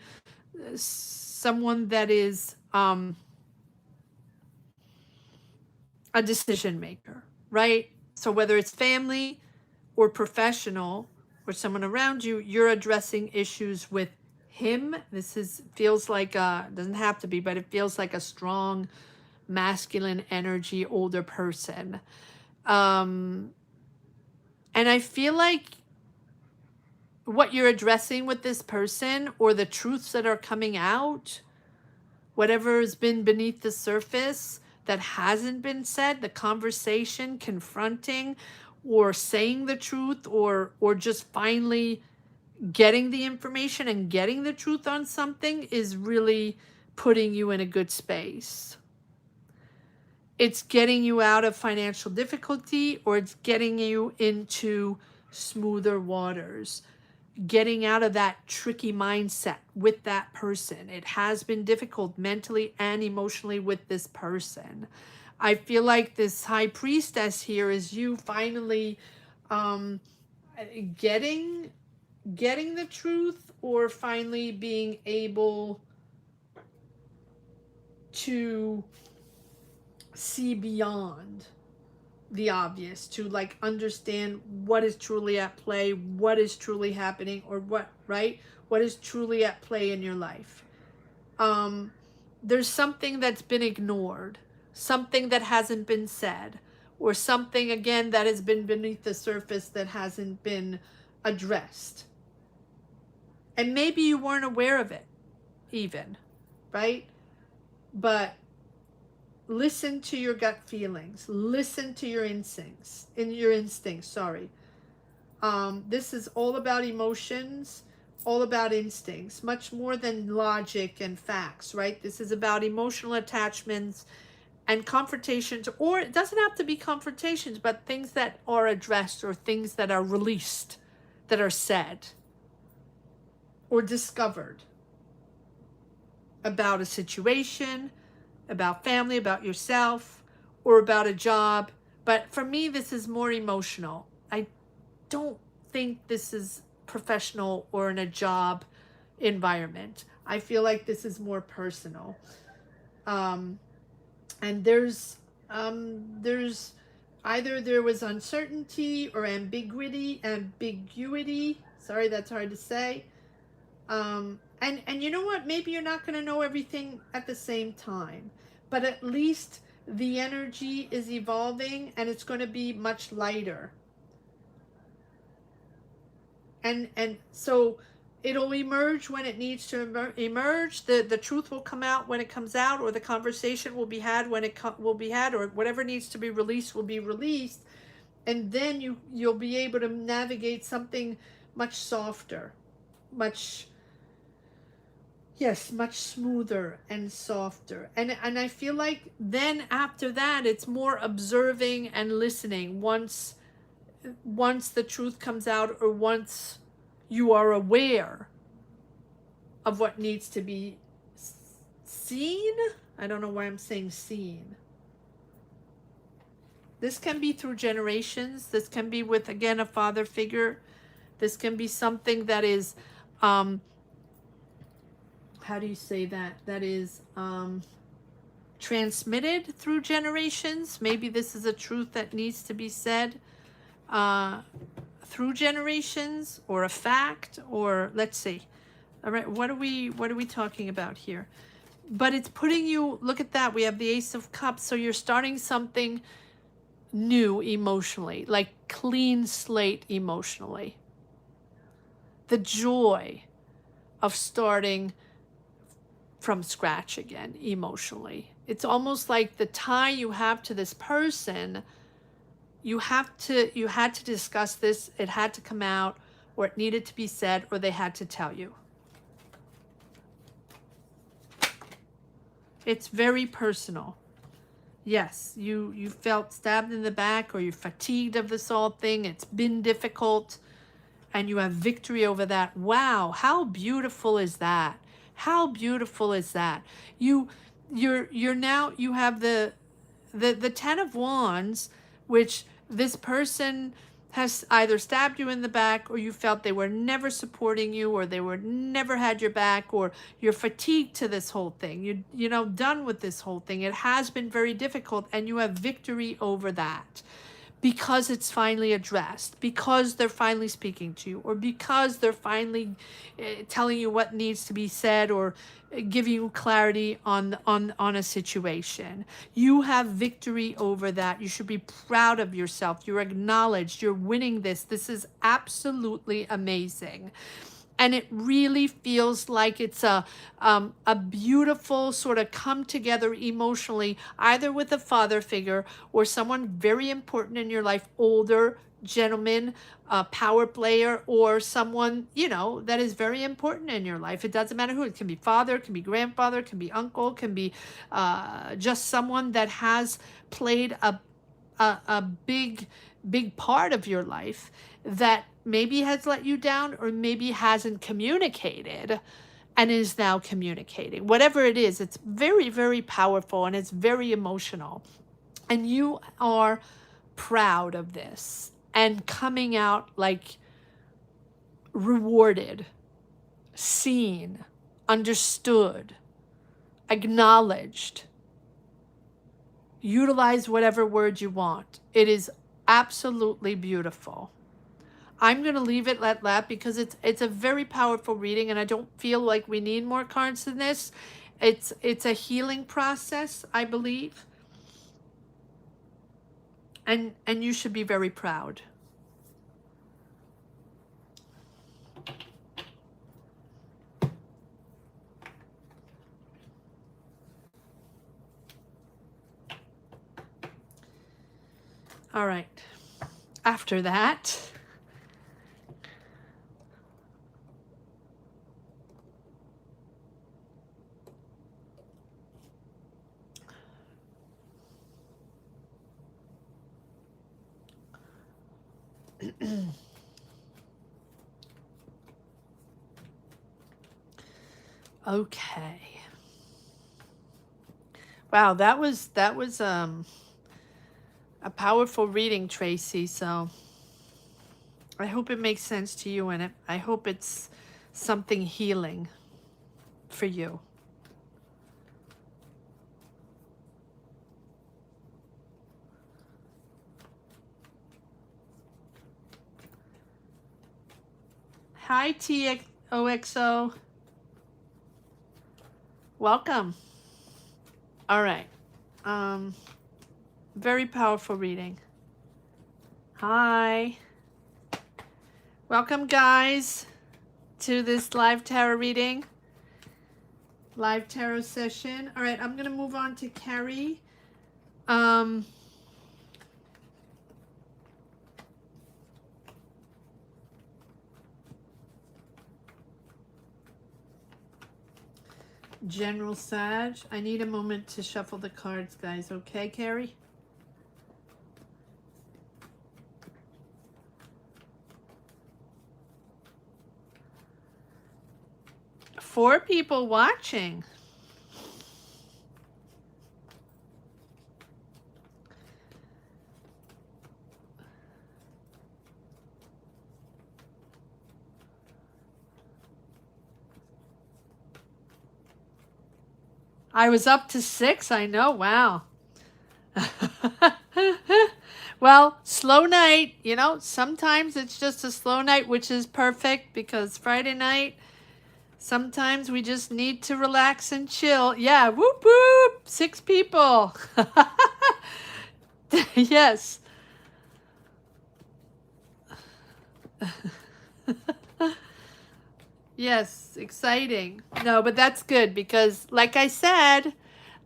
that is a decision maker, right? So whether it's family or professional or someone around you, you're addressing issues with him. Feels like doesn't have to be, but it feels like a strong masculine energy older person. And I feel like what you're addressing with this person, or the truths that are coming out, whatever has been beneath the surface that hasn't been said, the conversation, confronting, or saying the truth, or just finally getting the information and getting the truth on something, is really putting you in a good space. It's getting you out of financial difficulty, or it's getting you into smoother waters, getting out of that tricky mindset with that person. It has been difficult mentally and emotionally with this person. I feel like this High Priestess here is you finally getting the truth, or finally being able to see beyond the obvious, to like understand what is truly at play, what is truly happening, or what is truly at play in your life. There's something that's been ignored, something that hasn't been said, or something, again, that has been beneath the surface that hasn't been addressed. And maybe you weren't aware of it even, right? But listen to your gut feelings. Listen to your instincts. Sorry. This is all about emotions, all about instincts, much more than logic and facts, right? This is about emotional attachments and confrontations, or it doesn't have to be confrontations, but things that are addressed or things that are released, that are said or discovered about a situation, about family, about yourself, or about a job. But for me, this is more emotional. I don't think this is professional or in a job environment. I feel like this is more personal. And there's either there was uncertainty or ambiguity. Sorry, that's hard to say. And you know what? Maybe you're not going to know everything at the same time, but at least the energy is evolving and it's going to be much lighter. And so it'll emerge when it needs to emerge. The truth will come out when it comes out, or the conversation will be had when it will be had, or whatever needs to be released will be released. And then you'll be able to navigate something much softer, much smoother and softer. And I feel like then after that, it's more observing and listening once the truth comes out, or once you are aware of what needs to be seen. I don't know why I'm saying seen. This can be through generations. This can be with, again, a father figure. This can be something that is, how do you say that? That is transmitted through generations. Maybe this is a truth that needs to be said through generations, or a fact, or let's see. All right, what are we talking about here? But it's putting you, look at that. We have the Ace of Cups. So you're starting something new emotionally, like clean slate emotionally. The joy of starting from scratch again emotionally. It's almost like the tie you have to this person. You had to discuss this. It had to come out, or it needed to be said, or they had to tell you. It's very personal. Yes, you felt stabbed in the back, or you're fatigued of this whole thing. It's been difficult, and you have victory over that. Wow, how beautiful is that? How beautiful is that? You're now, you have the Ten of Wands, which this person has either stabbed you in the back, or you felt they were never supporting you, or they were never had your back, or you're fatigued to this whole thing. You know, done with this whole thing. It has been very difficult, and you have victory over that because it's finally addressed, because they're finally speaking to you, or because they're finally telling you what needs to be said, or giving you clarity on a situation. You have victory over that. You should be proud of yourself. You're acknowledged. You're winning this. This is absolutely amazing. And it really feels like it's a beautiful sort of come together emotionally, either with a father figure or someone very important in your life, older gentleman, power player, or someone, you know, that is very important in your life. It doesn't matter who. It can be father, it can be grandfather, it can be uncle, it can be just someone that has played a big part of your life, that maybe has let you down, or maybe hasn't communicated and is now communicating. Whatever it is, it's very, very powerful, and it's very emotional. And you are proud of this and coming out like rewarded, seen, understood, acknowledged. Utilize whatever word you want. It is absolutely beautiful. I'm going to leave it at that because it's a very powerful reading, and I don't feel like we need more cards than this. It's a healing process, I believe. And you should be very proud. All right. After that, okay. Wow, that was a powerful reading, Tracy. So I hope it makes sense to you, and I hope it's something healing for you. Hi, TXOXO. Welcome. All right. Very powerful reading. Hi. Welcome, guys, to this live tarot reading. Live tarot session. All right, I'm going to move on to Carrie. General Sag. I need a moment to shuffle the cards, guys. Okay, Carrie? Four people watching. I was up to 6. I know. Wow. Well, slow night. You know, sometimes it's just a slow night, which is perfect because Friday night, sometimes we just need to relax and chill. Yeah, whoop whoop. 6 people. Yes. Yes, exciting. No, but that's good because, like I said,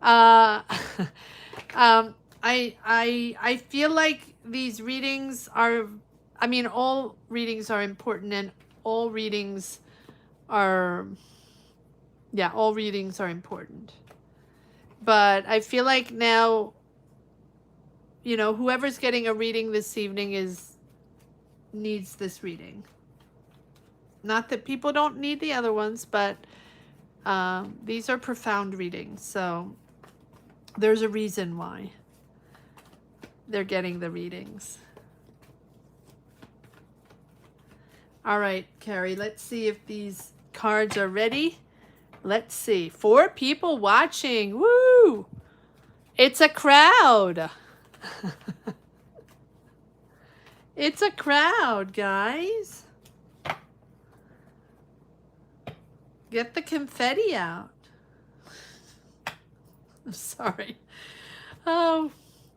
I feel like these readings are, I mean, all readings are important, and all readings are, yeah, all readings are important. But I feel like now, you know, whoever's getting a reading this evening needs this reading. Not that people don't need the other ones, but these are profound readings, so there's a reason why they're getting the readings. All right, Carrie, let's see if these cards are ready. Let's see. 4 people watching. Woo! It's a crowd. It's a crowd, guys. Get the confetti out. I'm sorry. Oh,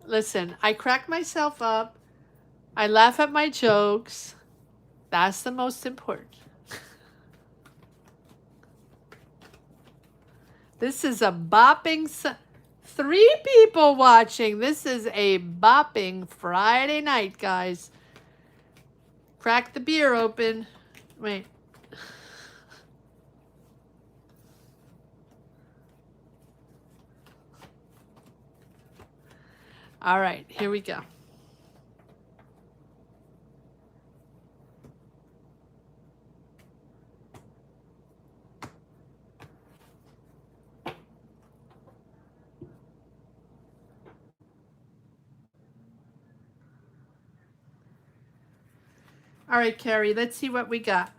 listen, I crack myself up. I laugh at my jokes. That's the most important. This is a bopping... 3 people watching. This is a bopping Friday night, guys. Crack the beer open. Wait. All right, here we go. All right, Carrie, let's see what we got.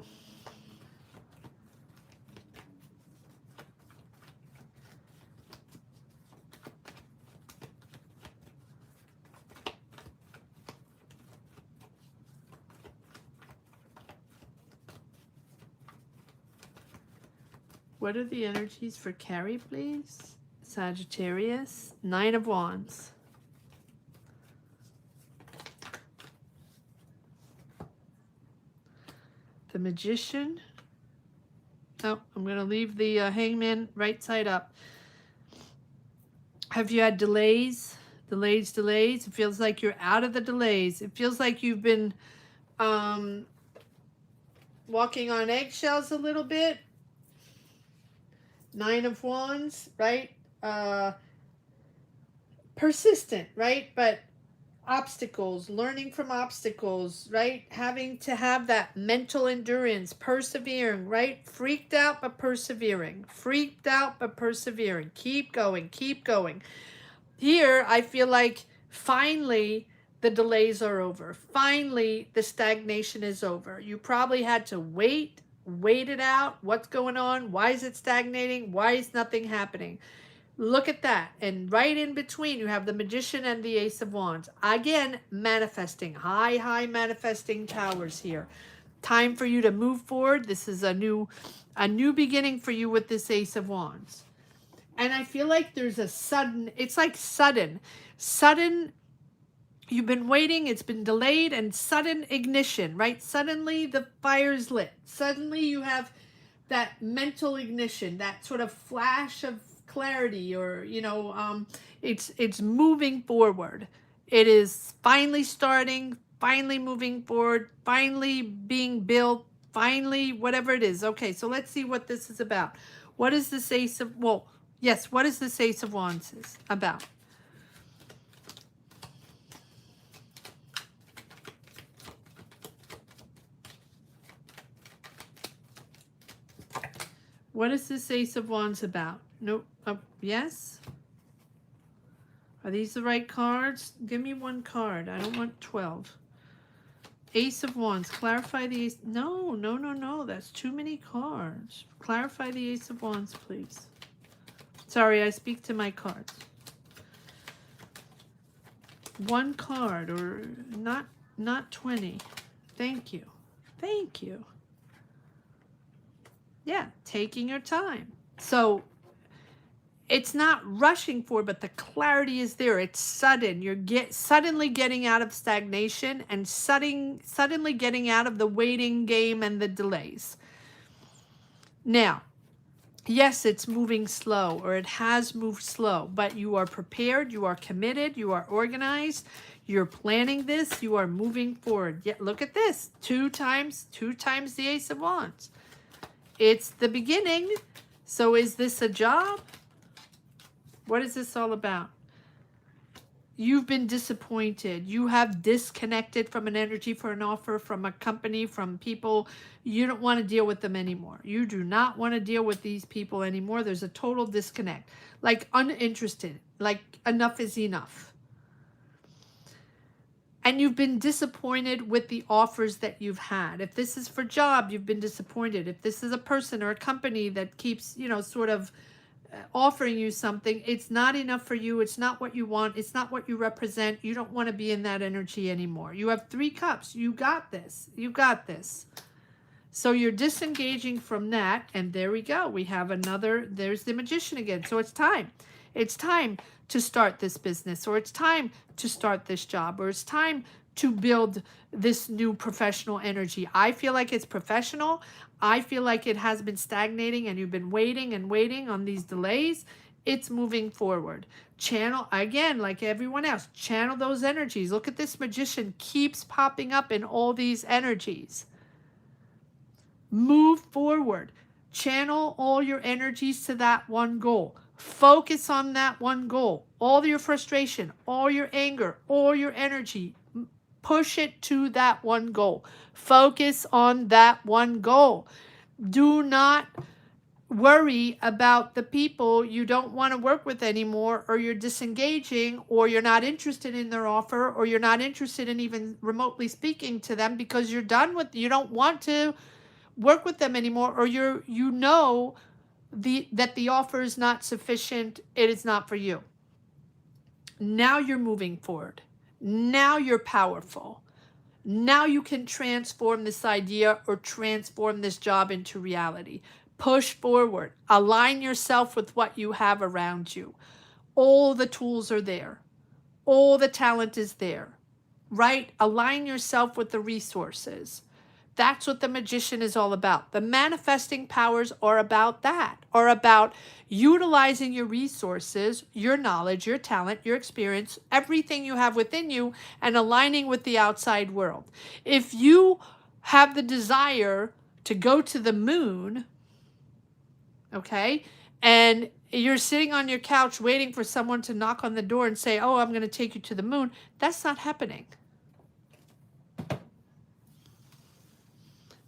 What are the energies for Carrie, please? Sagittarius, 9 of Wands. Magician. Oh, I'm going to leave the Hangman right side up. Have you had delays? Delays. It feels like you're out of the delays. It feels like you've been walking on eggshells a little bit. 9 of Wands, right? Persistent, right? But obstacles, learning from obstacles, right? Having to have that mental endurance, persevering, right? Freaked out but persevering. Freaked out but persevering. Keep going, keep going. Here, I feel like finally the delays are over. Finally, the stagnation is over. You probably had to wait it out. What's going on? Why is it stagnating? Why is nothing happening? Look at that. And right in between, you have the Magician and the Ace of Wands. Again, manifesting. High manifesting towers here. Time for you to move forward. This is a new beginning for you with this Ace of Wands. And I feel like there's a sudden, it's like sudden, you've been waiting, it's been delayed, and sudden ignition, right? Suddenly the fire's lit. Suddenly you have that mental ignition, that sort of flash of clarity, or, you know, it's moving forward. It is finally starting, finally moving forward, finally being built, finally whatever it is. Okay, so let's see what this is about. What is this Ace of, well, yes, what is this Ace of Wands about? What is this Ace of Wands about? Nope. Yes? Are these the right cards? Give me one card. I don't want 12. Ace of Wands. Clarify the Ace. No. That's too many cards. Clarify the Ace of Wands, please. Sorry, I speak to my cards. One card, or not 20. Thank you. Thank you. Yeah, taking your time. So it's not rushing forward, but the clarity is there. It's sudden. You're suddenly getting out of stagnation and suddenly getting out of the waiting game and the delays. Now, yes, it's moving slow, or it has moved slow, but you are prepared, you are committed, you are organized, you're planning this, you are moving forward. Yeah, look at this. Two times the Ace of Wands. It's the beginning. So is this a job? What is this all about? You've been disappointed. You have disconnected from an energy, for an offer, from a company, from people. You don't want to deal with them anymore. You do not want to deal with these people anymore. There's a total disconnect. Like uninterested. Like enough is enough. And you've been disappointed with the offers that you've had. If this is for job, you've been disappointed. If this is a person or a company that keeps, you know, sort of offering you something, it's not enough for you. It's not what you want. It's not what you represent. You don't want to be in that energy anymore. You have 3 cups. You got this. You got this. So you're disengaging from that. And there we go. We have another, there's the Magician again. So it's time. It's time to start this business, or it's time to start this job, or it's time to build this new professional energy. I feel like it's professional. I feel like it has been stagnating and you've been waiting and waiting on these delays. It's moving forward. Channel, again, like everyone else, channel those energies. Look at this Magician keeps popping up in all these energies. Move forward. Channel all your energies to that one goal. Focus on that one goal. All your frustration, all your anger, all your energy, push it to that one goal. Focus on that one goal. Do not worry about the people you don't want to work with anymore, or you're disengaging, or you're not interested in their offer, or you're not interested in even remotely speaking to them because you're done with, you don't want to work with them anymore, or you know that the offer is not sufficient. It is not for you. Now you're moving forward. Now you're powerful. Now you can transform this idea or transform this job into reality. Push forward. Align yourself with what you have around you. All the tools are there. All the talent is there, right? Align yourself with the resources. That's what the magician is all about. The manifesting powers are about that, are about utilizing your resources, your knowledge, your talent, your experience, everything you have within you, and aligning with the outside world. If you have the desire to go to the moon, okay, and you're sitting on your couch waiting for someone to knock on the door and say, oh, I'm going to take you to the moon, that's not happening.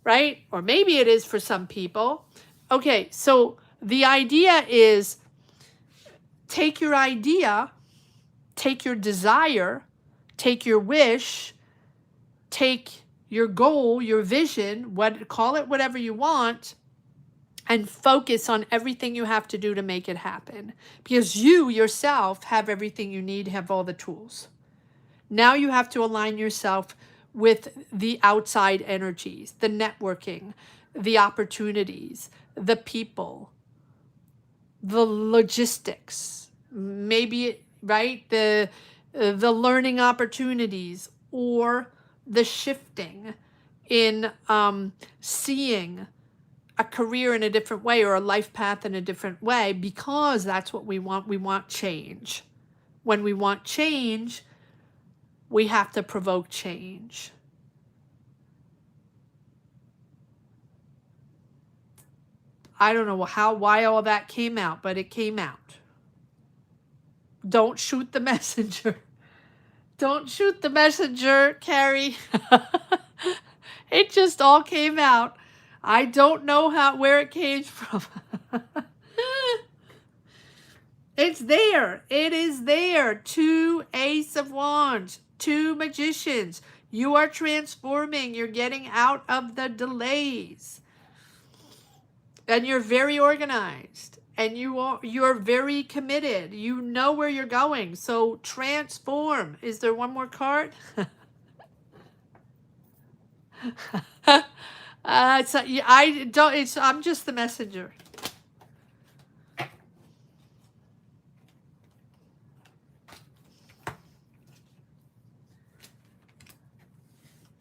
Right? Or maybe it is for some people. Okay, so the idea is take your idea, take your desire, take your wish, take your goal, your vision, call it whatever you want, and focus on everything you have to do to make it happen. Because you yourself have everything you need, have all the tools. Now you have to align yourself with the outside energies, the networking, the opportunities, the people, the logistics, maybe, right? The learning opportunities, or the shifting in seeing a career in a different way, or a life path in a different way, because that's what we want. We want change. When we want change, we have to provoke change. I don't know why all that came out, but it came out. Don't shoot the messenger. Don't shoot the messenger, Carrie. It just all came out. I don't know where it came from. It's there. It is there. 2 Ace of Wands, 2 Magicians. You are transforming. You're getting out of the delays. And you're very organized. And you're very committed. You know where you're going. So transform. Is there one more card? I'm just the messenger.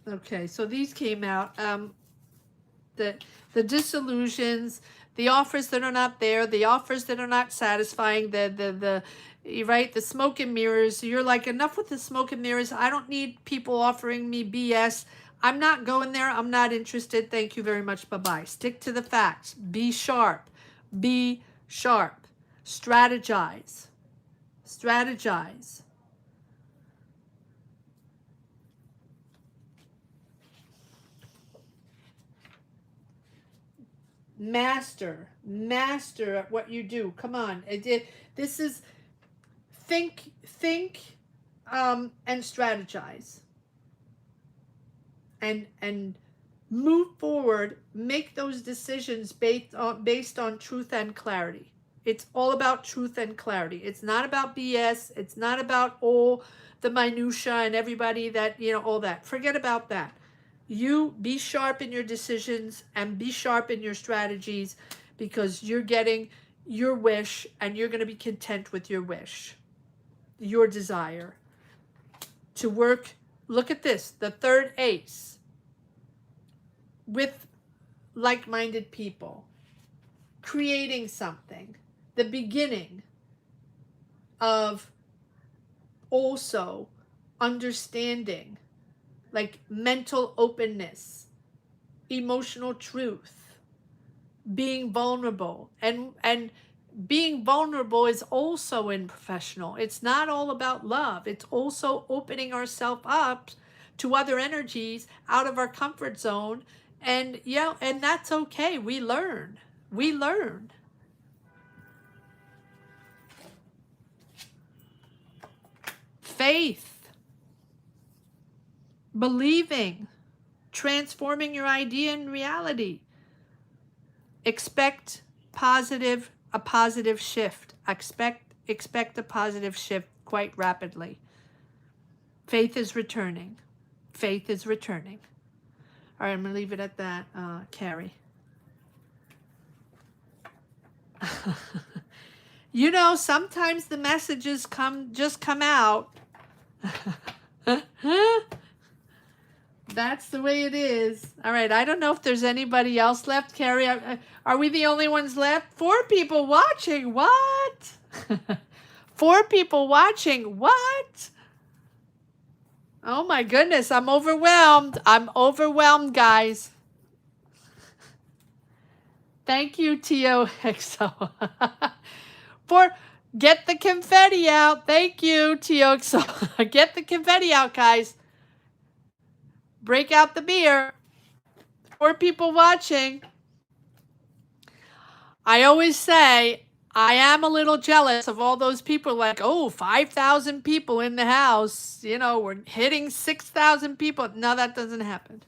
Okay, so these came out. The disillusions, the offers that are not there, the offers that are not satisfying, the smoke and mirrors. You're like, enough with the smoke and mirrors. I don't need people offering me BS. I'm not going there. I'm not interested. Thank you very much. Bye-bye. Stick to the facts. Be sharp. Be sharp. Strategize. Strategize. Master at what you do. Come on. This is think and strategize. And move forward, make those decisions based on truth and clarity. It's all about truth and clarity. It's not about BS. It's not about all the minutia and everybody that, all that. Forget about that. You be sharp in your decisions and be sharp in your strategies, because you're getting your wish and you're going to be content with your wish, your desire to work. Look at this, the 3rd ace, with like-minded people, creating something, the beginning of also understanding, like mental openness, emotional truth, being vulnerable. And being vulnerable is also in professional. It's not all about love. It's also opening ourselves up to other energies out of our comfort zone. And and that's okay. We learn. Faith. Believing, transforming your idea in reality. Expect a positive shift. Expect a positive shift quite rapidly. Faith is returning. Faith is returning. All right, I'm going to leave it at that, Carrie. Sometimes the messages come out. That's the way it is. All right. I don't know if there's anybody else left. Carrie, are we the only ones left? 4 people watching. What? 4 people watching. What? Oh my goodness. I'm overwhelmed. I'm overwhelmed, guys. Thank you, TOXO. For get the confetti out. Thank you, TOXO. Get the confetti out, guys. Break out the beer. 4 people watching. I always say I am a little jealous of all those people like, oh, 5,000 people in the house. You know, we're hitting 6,000 people. No, that doesn't happen.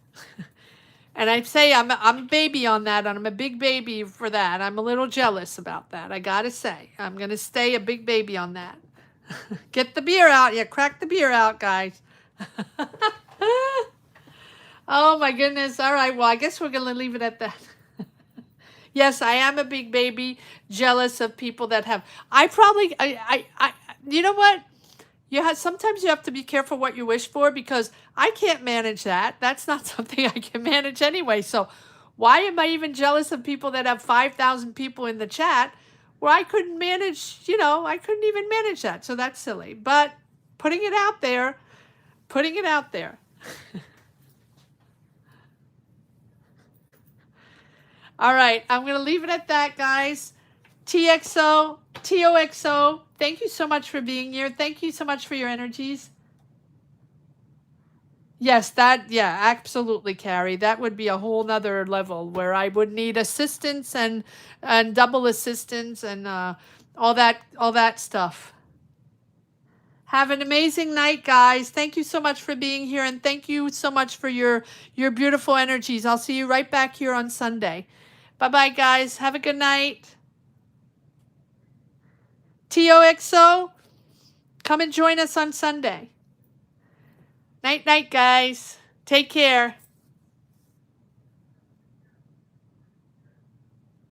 And I say I'm a baby on that. I'm a big baby for that. I'm a little jealous about that. I got to say. I'm going to stay a big baby on that. Get the beer out. Yeah, crack the beer out, guys. Oh, my goodness. All right. Well, I guess we're going to leave it at that. Yes, I am a big baby, jealous of people that have. You know what? Sometimes you have to be careful what you wish for because I can't manage that. That's not something I can manage anyway. So why am I even jealous of people that have 5,000 people in the chat where I couldn't manage, I couldn't even manage that. So that's silly. But putting it out there. All right, I'm going to leave it at that, guys. TOXO, thank you so much for being here. Thank you so much for your energies. Yes, absolutely, Carrie. That would be a whole nother level where I would need assistance and double assistance and all that stuff. Have an amazing night, guys. Thank you so much for being here, and thank you so much for your beautiful energies. I'll see you right back here on Sunday. Bye-bye, guys. Have a good night. TOXO, come and join us on Sunday. Night, night, guys. Take care.